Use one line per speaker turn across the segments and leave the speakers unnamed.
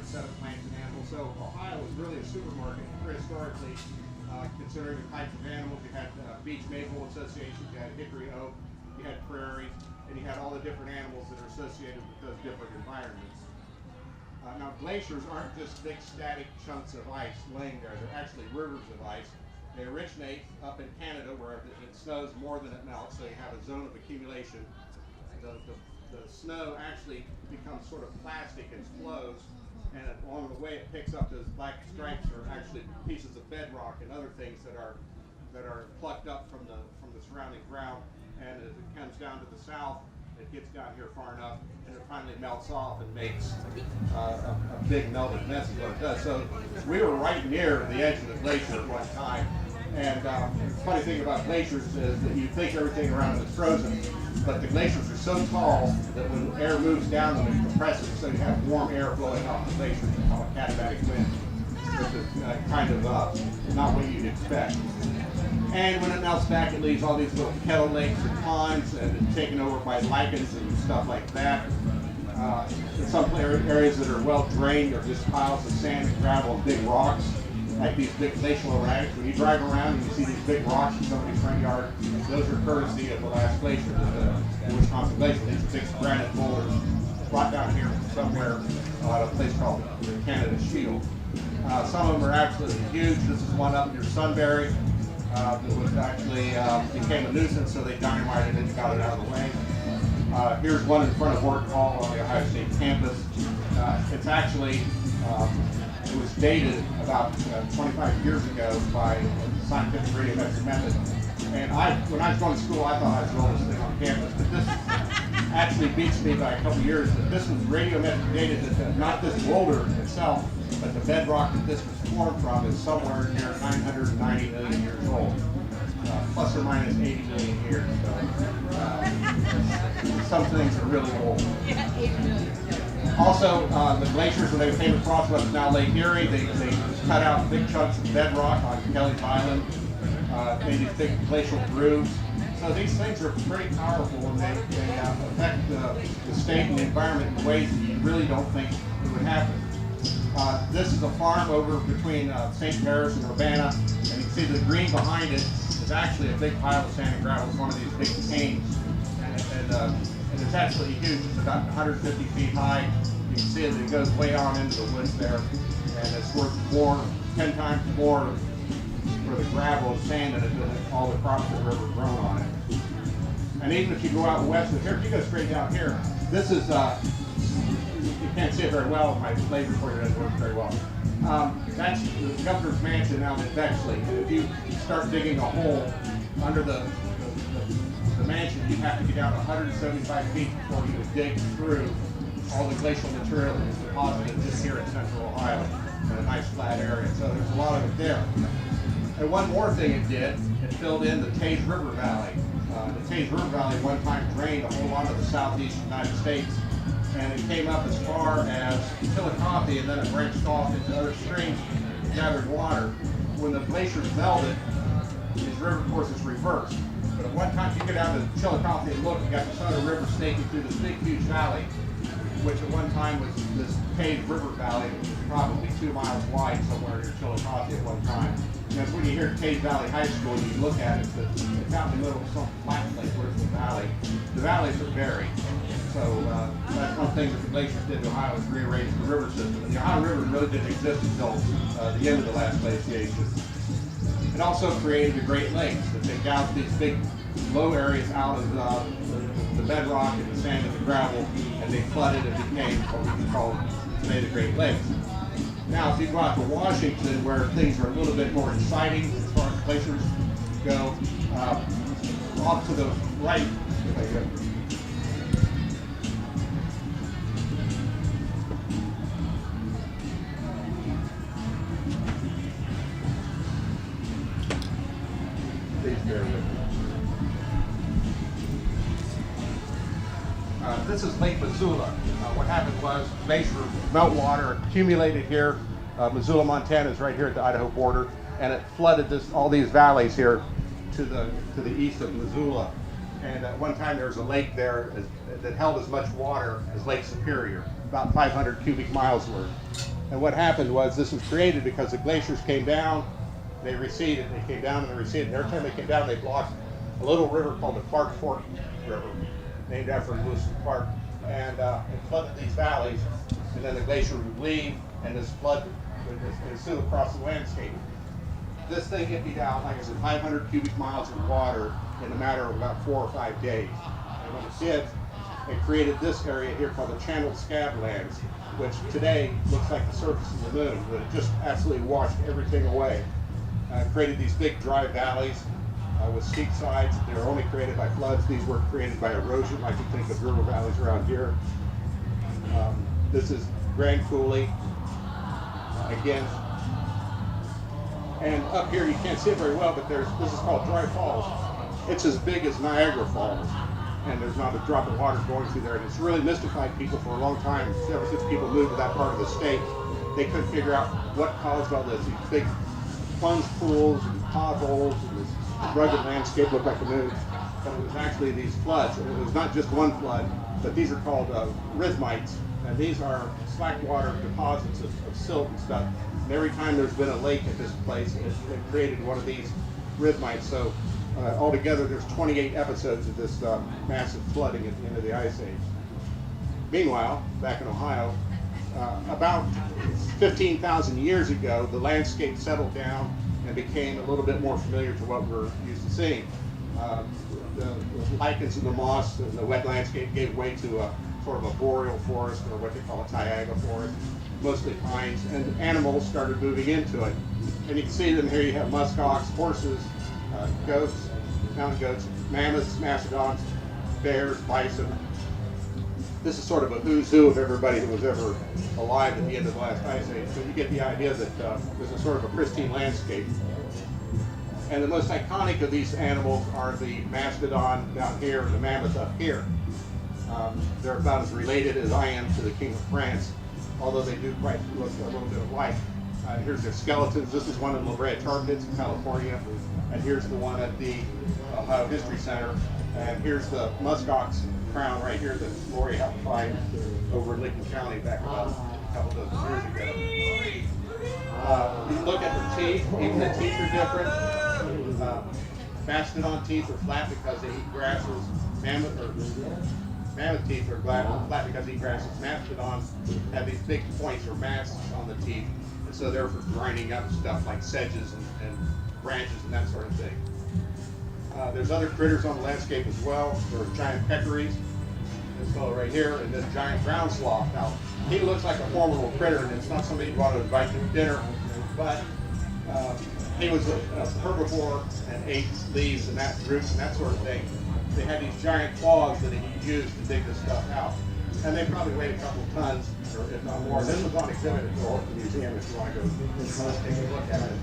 different set of plants and animals. So Ohio was really a supermarket prehistorically, considering the types of animals. You had beech maple associations, you had hickory oak, you had prairie, and you had all the different animals that are associated with those different environments. Now glaciers aren't just big static chunks of ice laying there, they're actually rivers of ice. They originate up in Canada where it snows more than it melts, so you have a zone of accumulation. The snow actually becomes sort of plastic and flows, and along the way it picks up those black stripes are actually pieces of bedrock and other things that are plucked up from the surrounding ground, and as it comes down to the south, it gets down here far enough and it finally melts off and makes a big melted mess is what it does. So we were right near the edge of the glacier at one time, and the funny thing about glaciers is that you think everything around it is frozen, but the glaciers are so tall that when air moves down them it compresses, so you have warm air blowing off the glaciers and called a katabatic wind, which is kind of not what you'd expect. And when it melts back, it leaves all these little kettle lakes and ponds, and it's taken over by lichens and stuff like that. In some areas that are well drained are just piles of sand and gravel and big rocks, like these big glacial erratics. When you drive around and you see these big rocks in somebody's front yard, those are courtesy of the last glacier, the Wisconsin Glacier. These big granite boulders brought down here from somewhere at a place called the Canada Shield. Some of them are absolutely huge. This is one up near Sunbury. That was actually became a nuisance, so they dynamited it and got it out of the way. Here's one in front of Wharton Hall on the Ohio State campus. It's actually, it was dated about 25 years ago by scientific radiometric method. And when I was going to school, I thought I was the oldest thing on campus, but this actually beats me by a couple years. But this was radiometric dated, that not this boulder itself, but the bedrock that this was formed from is somewhere near 990 million years old, plus or minus 80 million years. So some things are really old.
Yeah, 80 million.
Also, the glaciers, when they came across what's now Lake Erie, they cut out big chunks of bedrock on Kelly's Island, made these big glacial grooves. So these things are pretty powerful, and they affect the state and the environment in ways that you really don't think it would happen. This is a farm over between St. Paris and Urbana, and you can see the green behind it is actually a big pile of sand and gravel. It's one of these big canes, and it's absolutely huge. It's about 150 feet high. You can see it goes way on into the woods there, and it's worth 10 times more for the gravel and sand in it than all the crops that have ever grown on it. And even if you go out west of here, if you go straight down here, this is you can't see it very well. My laser pointer doesn't work very well. That's the governor's mansion out in Bexley. And if you start digging a hole under the mansion, you have to get down 175 feet before you can dig through all the glacial material that is deposited just here in central Ohio in a nice flat area. So there's a lot of it there. And one more thing it did, it filled in the Tange River Valley. The Tange River Valley one time drained a whole lot of the southeast United States, and it came up as far as Chillicothe, and then it branched off into other streams and gathered water. When the glaciers melted, these river courses reversed. But at one time, if you get out to Chillicothe and look, you got the Southern River snaking through this big, huge valley, which at one time was this paved river valley, which was probably 2 miles wide somewhere near Chillicothe at one time. And when you hear Cave Valley High School, and you look at it, it's out in the middle of some flat place. Where's the valley? The valleys are buried. So that's one thing that the glaciers did to Ohio, was rearrange the river system. And the Ohio River really didn't exist until the end of the last glaciation. It also created the Great Lakes, that they gouged these big low areas out of the bedrock and the sand and the gravel, and they flooded and became what we can call today the Great Lakes. Now, if you go out to Washington, where things are a little bit more exciting as far as glaciers go, off to the right, please bear with me. This is Lake Missoula. What happened was glacier meltwater accumulated here. Missoula, Montana is right here at the Idaho border, and it flooded all these valleys here to the east of Missoula. And at one time there was a lake there that held as much water as Lake Superior, about 500 cubic miles worth. And what happened was this was created because the glaciers came down, they receded, they came down and they receded. And every time they came down, they blocked a little river called the Clark Fork River, named after Lewis and Clark, and it flooded these valleys. And then the glacier would leave, and this flood would ensue across the landscape. This thing emptied out, like I said, 500 cubic miles of water in a matter of about 4 or 5 days. And when it did, it created this area here called the channeled Scavlands, which today looks like the surface of the moon, but it just absolutely washed everything away. Created these big dry valleys with steep sides. They were only created by floods. These were created by erosion, like you think of river valleys around here. This is Grand Coulee, again. And up here, you can't see it very well, but this is called Dry Falls. It's as big as Niagara Falls, and there's not a drop of water going through there. And it's really mystified people for a long time. Ever since people moved to that part of the state, they couldn't figure out what caused all this. These big plunge pools and potholes and this rugged landscape looked like the moon. But it was actually these floods. And it was not just one flood, but these are called rhythmites. And these are slack water deposits of silt and stuff. And every time there's been a lake at this place, it created one of these rhythmites. So altogether, there's 28 episodes of this massive flooding at the end of the Ice Age. Meanwhile, back in Ohio, about 15,000 years ago, the landscape settled down and became a little bit more familiar to what we're used to seeing. The lichens and the moss and the wet landscape gave way to a sort of a boreal forest, or what they call a taiga forest, mostly pines, and animals started moving into it. And you can see them here. You have muskox, horses, goats, mountain goats, mammoths, mastodons, bears, bison. This is sort of a who's who of everybody that was ever alive at the end of the last Ice Age. So you get the idea that this is sort of a pristine landscape. And the most iconic of these animals are the mastodon down here and the mammoth up here. They're about as related as I am to the King of France, although they do quite look a little bit alike. Here's their skeletons. This is one in La Brea Tar Pits in California, and here's the one at the Ohio History Center. And here's the muskox crown right here that Lori helped find over in Lincoln County back about a couple dozen years ago. You look at the teeth, even the teeth are different. Mastodon teeth are flat because they eat grasses. Mammoth teeth are flat because they eat grasses. Mastodons have these big points or masks on the teeth, and so they're for grinding up stuff like sedges and branches and that sort of thing. There's other critters on the landscape as well. There are giant peccaries, this fellow right here, and this giant ground sloth. Now, he looks like a formidable critter, and it's not somebody you want to invite to dinner, but he was a herbivore and ate leaves and roots and that sort of thing. They had these giant claws that he used to dig this stuff out. And they probably weighed a couple of tons, or if not more. This was on exhibit at the Orchid Museum if you want to go take a look at it.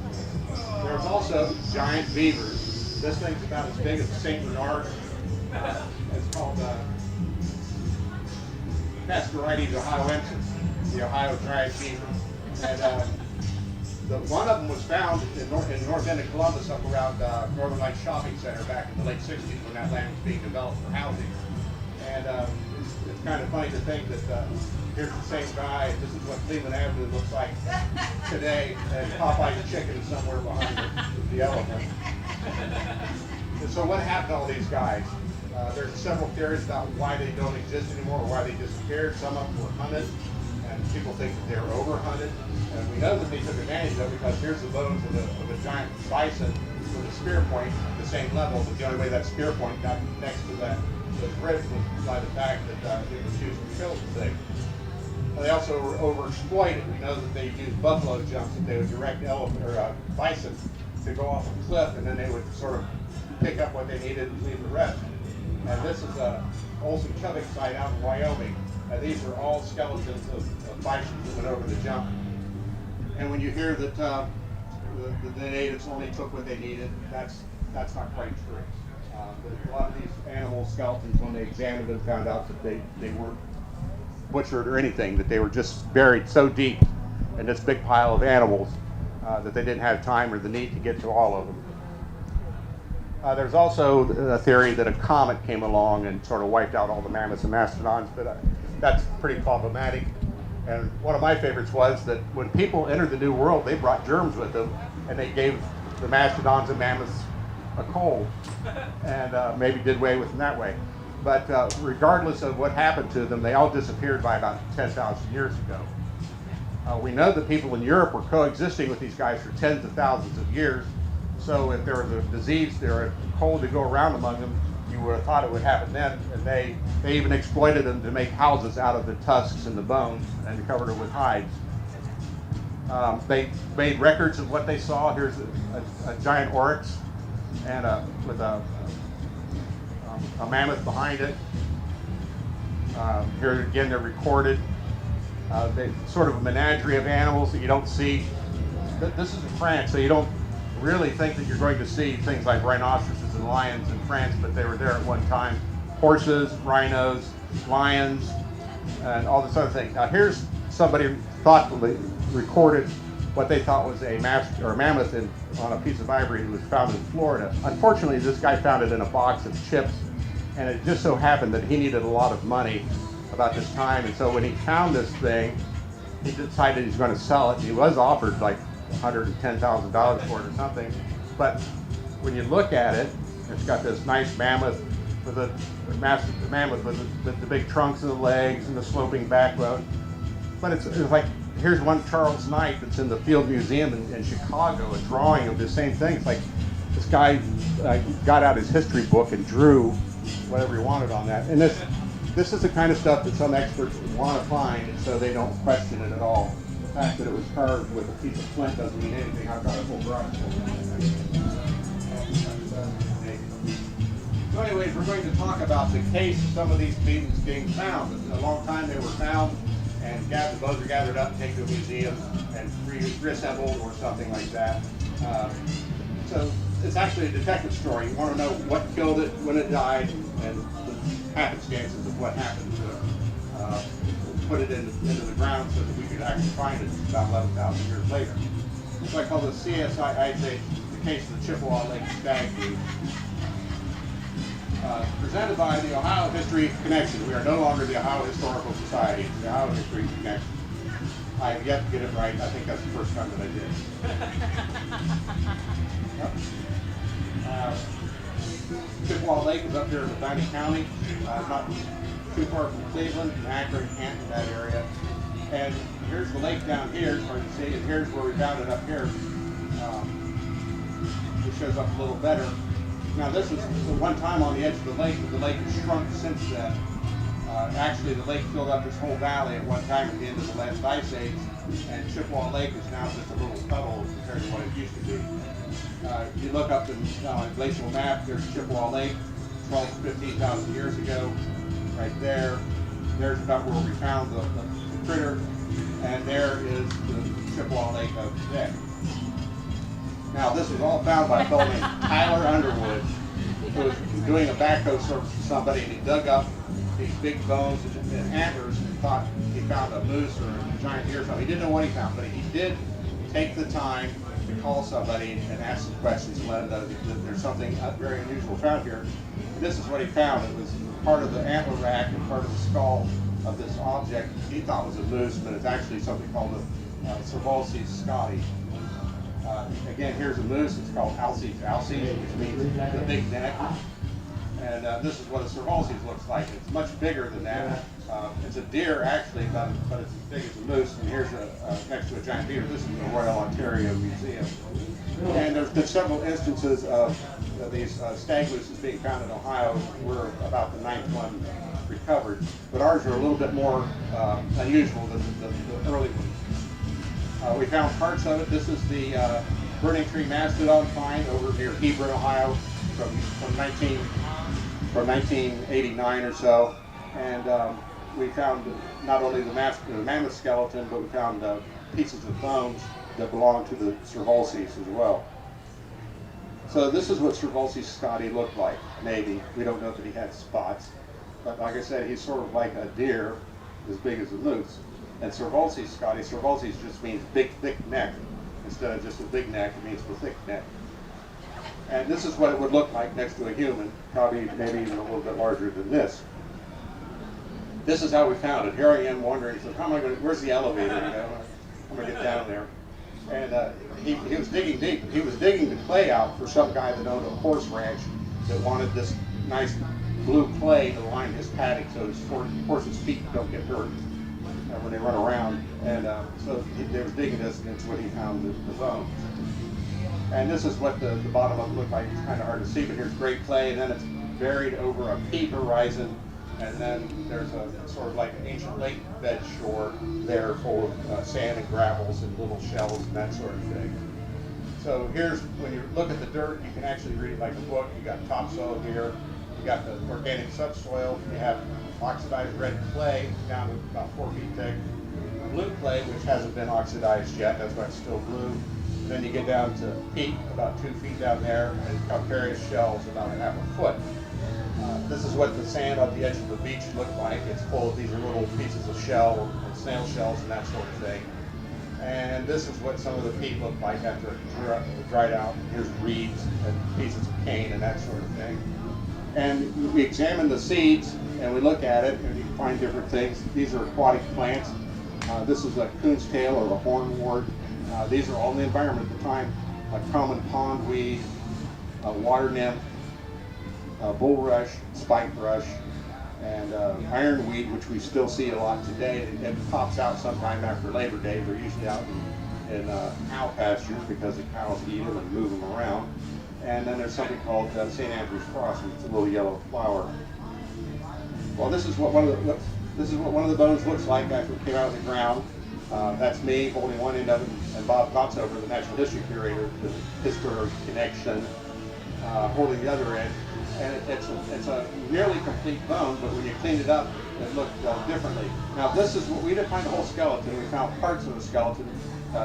There's also giant beavers. This thing's about as big as a St. Bernard. It's called Castorites ohioensis, the Ohio giant beaver. And one of them was found in north end of Columbus, up around Northern Lights Shopping Center back in the late 60s when that land was being developed for housing. And it's kind of funny to think that here's the same guy, this is what Cleveland Avenue looks like today, and Popeye's chicken is somewhere behind the elephant. And so what happened to all these guys? There's several theories about why they don't exist anymore, or why they disappeared. Some of them were hunted, and people think that they were over-hunted. And we know that they took advantage of it because here's the bones of a giant bison with a spear point at the same level, but the only way that spear point got next to those ribs was by the fact that it was used to kill the thing. They also were overexploited. We know that they used buffalo jumps, that they would direct bison to go off a cliff, and then they would sort of pick up what they needed and leave the rest. And this is a Olson Chubbuck site out in Wyoming. These are all skeletons of bison that went over the jump. And when you hear that the natives only took what they needed, that's not quite true. A lot of these animal skeletons, when they examined them, found out that they weren't butchered or anything, that they were just buried so deep in this big pile of animals that they didn't have time or the need to get to all of them. There's also a theory that a comet came along and sort of wiped out all the mammoths and mastodons, but that's pretty problematic. And one of my favorites was that when people entered the New World, they brought germs with them, and they gave the mastodons and mammoths a cold, and maybe did away with them that way. But regardless of what happened to them, they all disappeared by about 10,000 years ago. We know that people in Europe were coexisting with these guys for tens of thousands of years. So if there was a disease or a cold to go around among them, you would have thought it would happen then. And they even exploited them to make houses out of the tusks and the bones and covered it with hides. They made records of what they saw. Here's a giant oryx and with a mammoth behind it. Here again, they're recorded. They sort of a menagerie of animals that you don't see. This is in France, so you don't really think that you're going to see things like rhinoceroses and lions in France, but they were there at one time. Horses, rhinos, lions, and all this other thing. Now here's somebody thoughtfully recorded what they thought was a mammoth on a piece of ivory that was found in Florida. Unfortunately, this guy found it in a box of chips, and it just so happened that he needed a lot of money about this time, and so when he found this thing, he decided he's going to sell it. He was offered like $110,000 for it or something, but when you look at it, it's got this nice mammoth with the mammoth with the big trunks and the legs and the sloping backbone. But it's like, here's one Charles Knight that's in the Field Museum in Chicago, a drawing of the same thing. It's like this guy got out his history book and drew whatever he wanted on that. And this is the kind of stuff that some experts want to find, and so they don't question it at all. The fact that it was carved with a piece of flint doesn't mean anything. I've got a full brush. So anyways, we're going to talk about the case of some of these beings being found. In a long time they were found, and the bones are gathered up and taken to a museum and reassembled or something like that. So it's actually a detective story. You want to know what killed it, when it died, and the happenstances of what happened to it. Put it into the ground so that we could actually find it about 11,000 years later. So I call this CSI, I'd say, the case of the Chippewa Lake Stag Beetle. Presented by the Ohio History Connection. We are no longer the Ohio Historical Society. It's the Ohio History Connection. I have yet to get it right. I think that's the first time that I did. Chippewa Lake is up here in Medina County, not too far from Cleveland, and Akron, Canton, that area. And here's the lake down here, as hard to see, and here's where we found it up here. It shows up a little better. Now this was the one time on the edge of the lake, but the lake has shrunk since then. Actually, the lake filled up this whole valley at one time at the end of the last ice age, and Chippewa Lake is now just a little puddle compared to what it used to be. If you look up on a glacial map, there's Chippewa Lake, 12,000 to 15,000 years ago, right there. There's about where we found the critter, and there is the Chippewa Lake of today. Now, this was all found by a fellow named Tyler Underwood, who was doing a backhoe service for somebody, and he dug up these big bones and antlers and thought he found a moose or a giant deer or something. He didn't know what he found, but he did take the time to call somebody and ask some questions and let them know that there's something very unusual found here. And this is what he found. It was part of the antler rack and part of the skull of this object he thought was a moose, but it's actually something called the Cervalces scotti. Again, here's a moose. It's called Alces, which means the big neck. And this is what a Cervalces looks like. It's much bigger than that. It's a deer, actually, but it's as big as a moose. And here's next to a giant beaver. This is the Royal Ontario Museum. And there's been several instances of these stag mooses being found in Ohio. We're about the 9th one recovered. But ours are a little bit more unusual than the early ones. We found parts of it. This is the burning tree mastodon find over near Hebron, Ohio, from 1989 or so. And we found not only the mammoth skeleton, but we found pieces of bones that belong to the Cervalces as well. So this is what Cervalces scotti looked like, maybe. We don't know that he had spots. But like I said, he's sort of like a deer, as big as a moose. And Cervalces scotti, Cervalces just means big, thick neck. Instead of just a big neck, it means the thick neck. And this is what it would look like next to a human, probably maybe even a little bit larger than this. this is how we found it. Here I am wondering, so how am I going to, where's the elevator? I'm going to get down there. And he was digging deep. He was digging the clay out for some guy that owned a horse ranch that wanted this nice blue clay to line his paddock so his horse's feet don't get hurt when they run around. And so they was digging this, and that's what he found the bone. And this is what the bottom of it looked like. It's kind of hard to see, but here's great clay, and then it's buried over a peak horizon. And then there's a sort of like an ancient lake bed shore there full of sand and gravels and little shells and that sort of thing. So here's, when you look at the dirt, you can actually read it like a book. You got topsoil here, you got the organic subsoil, you have oxidized red clay down to about 4 feet thick, blue clay, which hasn't been oxidized yet, that's why it's still blue. And then you get down to peat, about 2 feet down there, and calcareous shells about a half a foot. This is what the sand on the edge of the beach looked like. It's full of these little pieces of shell and snail shells and that sort of thing. And this is what some of the peat looked like after it dried out. Here's reeds and pieces of cane and that sort of thing. And we examine the seeds and we look at it and you can find different things. These are aquatic plants. This is a coon's tail or a hornwort. These are all in the environment at the time, like common pondweed, water nymph, bulrush, spikebush, and ironweed, which we still see a lot today. It pops out sometime after Labor Day. They're usually out in cow pastures because the cows eat them and move them around. And then there's something called St. Andrew's frost, and it's a little yellow flower. Well, this is what one of the bones looks like after it came out of the ground. That's me holding one end of it, and Bob Kotzover, the natural history curator, the historic connection, holding the other end. And it's a nearly complete bone, but when you clean it up, it looked differently. Now this is what, we didn't find the whole skeleton, we found parts of the skeleton.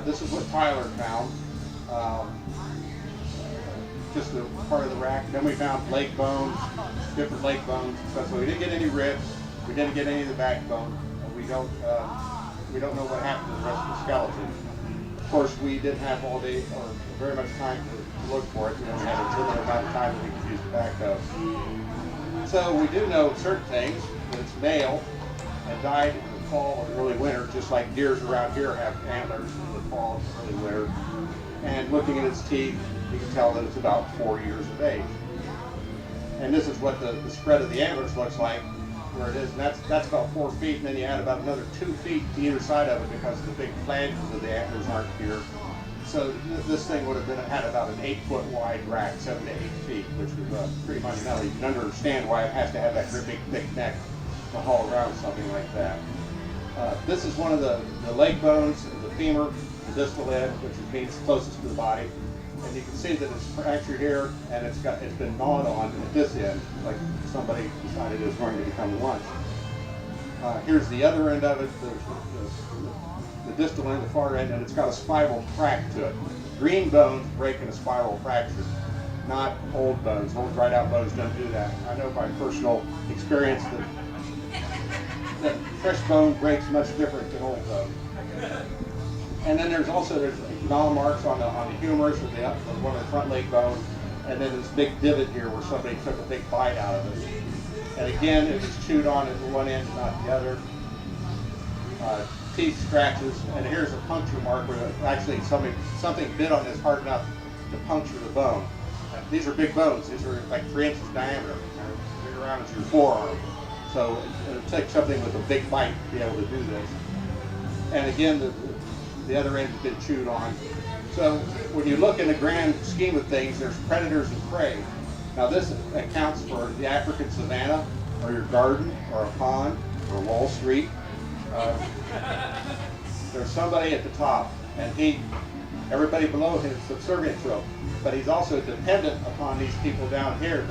This is what Tyler found, just a part of the rack. Then we found leg bones, different leg bones. So we didn't get any ribs, we didn't get any of the backbone, and we don't know what happened to the rest of the skeleton. Of course, we didn't have all day or very much time to look for it. We only had a limited amount of time that we could use the backhoe. So we do know certain things, that it's male and died in the fall or early winter, just like deers around here have antlers in the fall and early winter. And looking at its teeth, you can tell that it's about 4 years of age. And this is what the spread of the antlers looks like, where it is, and that's about 4 feet, and then you add about another 2 feet to either side of it because the big flanges of the antlers aren't here. So this thing would have had about an 8-foot wide rack, 7 to 8 feet, which was pretty monumental. You can understand why it has to have that big thick neck to haul around something like that. This is one of the leg bones, the femur, the distal end, which means closest to the body. And you can see that it's fractured here, and it's been gnawed on at this end, like somebody decided it was going to become lunch. Here's the other end of it, the distal end, the far end, and it's got a spiral crack to it. Green bones break in a spiral fracture, not old bones. Old dried out bones don't do that. I know by personal experience that fresh bone breaks much different than old bone. And then there's gnaw marks on the humerus of one of the front leg bones, and then this big divot here where somebody took a big bite out of it. And again, it was chewed on at one end, not the other. Teeth scratches, and here's a puncture mark where actually something bit on this hard enough to puncture the bone. These are big bones. These are like 3 inches diameter, big around as your forearm. So it would take something with a big bite to be able to do this. And again, the other end has been chewed on. So when you look in the grand scheme of things, there's predators and prey. Now this accounts for the African savanna, or your garden, or a pond, or Wall Street. There's somebody at the top, and everybody below him is subservient to him. But he's also dependent upon these people down here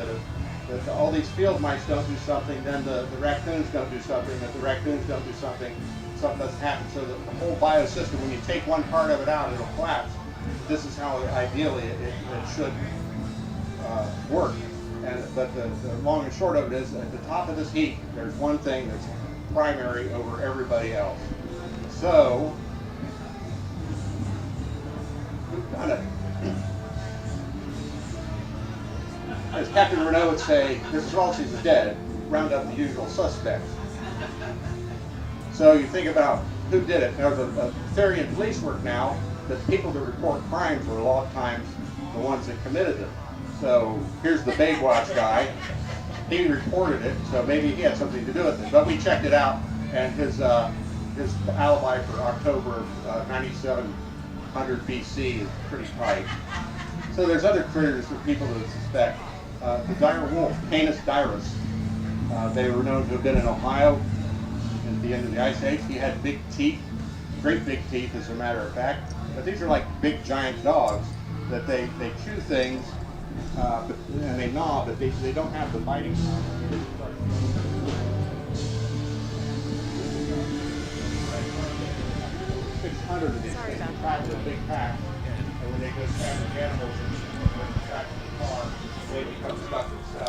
that all these field mice don't do something, then the raccoons don't do something, if the raccoons don't do something doesn't happen. So the whole biosystem, when you take one part of it out, it'll collapse. This is how ideally it should work. But the long and short of it is, at the top of this heap, there's one thing that's primary over everybody else. So, we've done it. As Captain Renault would say, Mrs. Ralston is dead, round up the usual suspects. So you think about who did it. There's a theory in police work now that people that report crimes are a lot of times the ones that committed them. So here's the Baywatch guy. He reported it, so maybe he had something to do with it. But we checked it out, and his alibi for October 9700 BC is pretty tight. So there's other critters that people that suspect. The dire wolf, Canis dirus. They were known to have been in Ohio at the end of the Ice Age. He had big teeth, great big teeth as a matter of fact. But these are like big giant dogs that they chew things and they gnaw, but they don't have the biting. 600 of these things travel in a big pack, and when they go to animals and back to the car, they become stuck themselves.